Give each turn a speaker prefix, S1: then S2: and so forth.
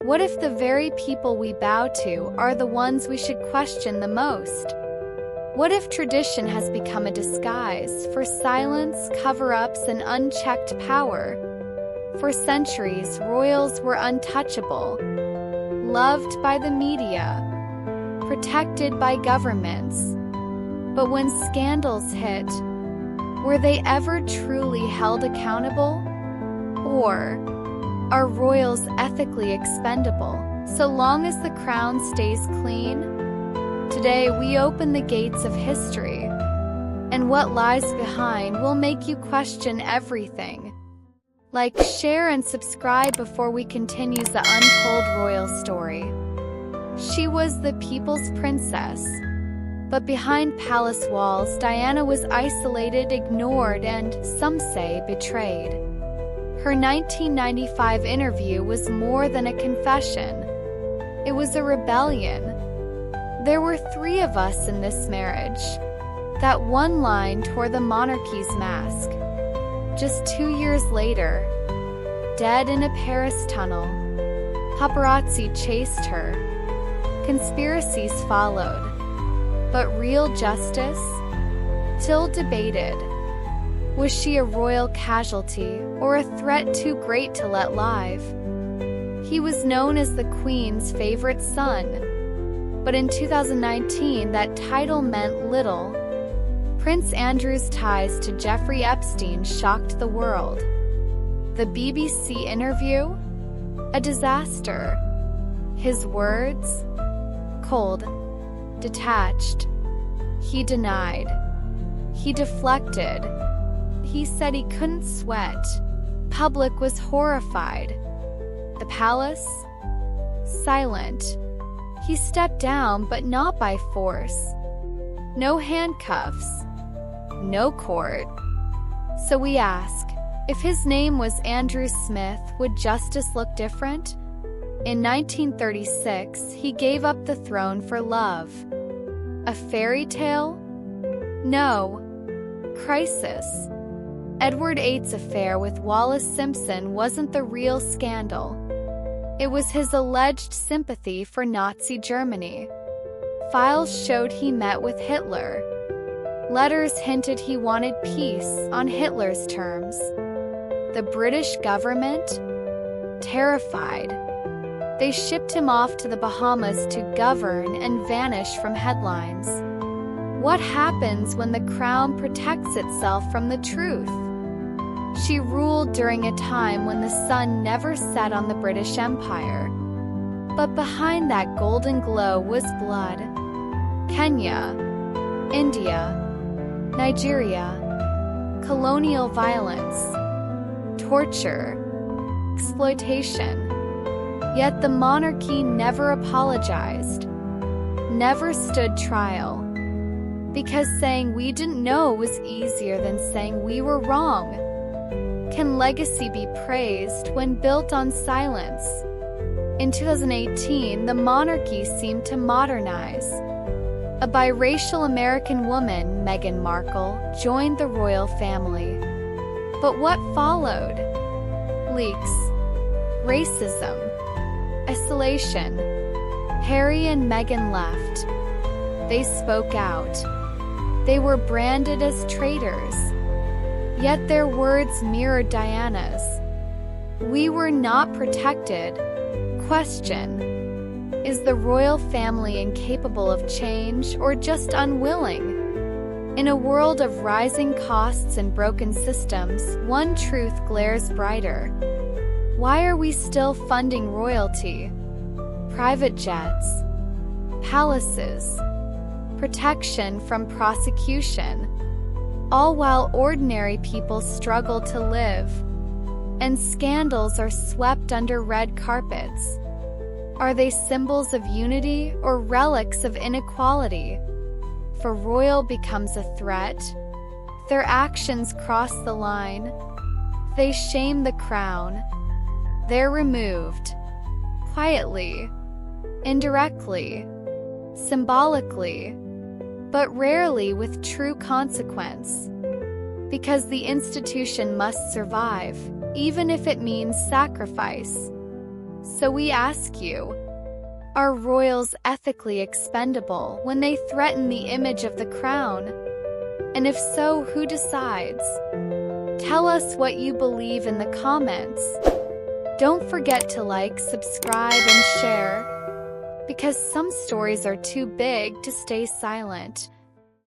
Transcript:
S1: What if the very people we bow to are the ones we should question the most? What if tradition has become a disguise for silence, cover-ups, and unchecked power? For centuries, royals were untouchable, loved by the media, protected by governments. But when scandals hit, were they ever truly held accountable? Or are royals ethically expendable, so long as the crown stays clean? Today we open the gates of history, and what lies behind will make you question everything. Like, share, and subscribe before we continue the untold royal story. She was the people's princess, but behind palace walls, Diana was isolated, ignored, and, some say, betrayed. Her 1995 interview was more than a confession. It was a rebellion. There were 3 of us in this marriage. That one line tore the monarchy's mask. Just 2 years later, dead in a Paris tunnel, paparazzi chased her. Conspiracies followed. But real justice? Still debated. Was she a royal casualty or a threat too great to let live? He was known as the Queen's favorite son. But in 2019, that title meant little. Prince Andrew's ties to Jeffrey Epstein shocked the world. The BBC interview? A disaster. His words? Cold. Detached. He denied. He deflected. He said he couldn't sweat. Public was horrified. The palace? Silent. He stepped down, but not by force. No handcuffs. No court. So we ask, if his name was Andrew Smith, would justice look different? In 1936, he gave up the throne for love. A fairy tale? No. Crisis. Edward VIII's affair with Wallis Simpson wasn't the real scandal. It was his alleged sympathy for Nazi Germany. Files showed he met with Hitler. Letters hinted he wanted peace on Hitler's terms. The British government? Terrified. They shipped him off to the Bahamas to govern and vanish from headlines. What happens when the crown protects itself from the truth? She ruled during a time when the sun never set on the British Empire. But behind that golden glow was blood. Kenya, India, Nigeria, colonial violence, torture, exploitation. Yet the monarchy never apologized, never stood trial, because saying we didn't know was easier than saying we were wrong. Can legacy be praised when built on silence? In 2018, the monarchy seemed to modernize. A biracial American woman, Meghan Markle, joined the royal family. But what followed? Leaks, racism, isolation. Harry and Meghan left. They spoke out. They were branded as traitors. Yet their words mirrored Diana's. We were not protected. Question: is the royal family incapable of change or just unwilling? In a world of rising costs and broken systems, one truth glares brighter. Why are we still funding royalty? Private jets, palaces, protection from prosecution, all while ordinary people struggle to live, and scandals are swept under red carpets. Are they symbols of unity or relics of inequality? If a royal becomes a threat, their actions cross the line. They shame the crown. They're removed. Quietly, indirectly, symbolically, but rarely with true consequence. Because the institution must survive, even if it means sacrifice. So we ask you, are royals ethically expendable when they threaten the image of the crown? And if so, who decides? Tell us what you believe in the comments. Don't forget to like, subscribe, and share, because some stories are too big to stay silent.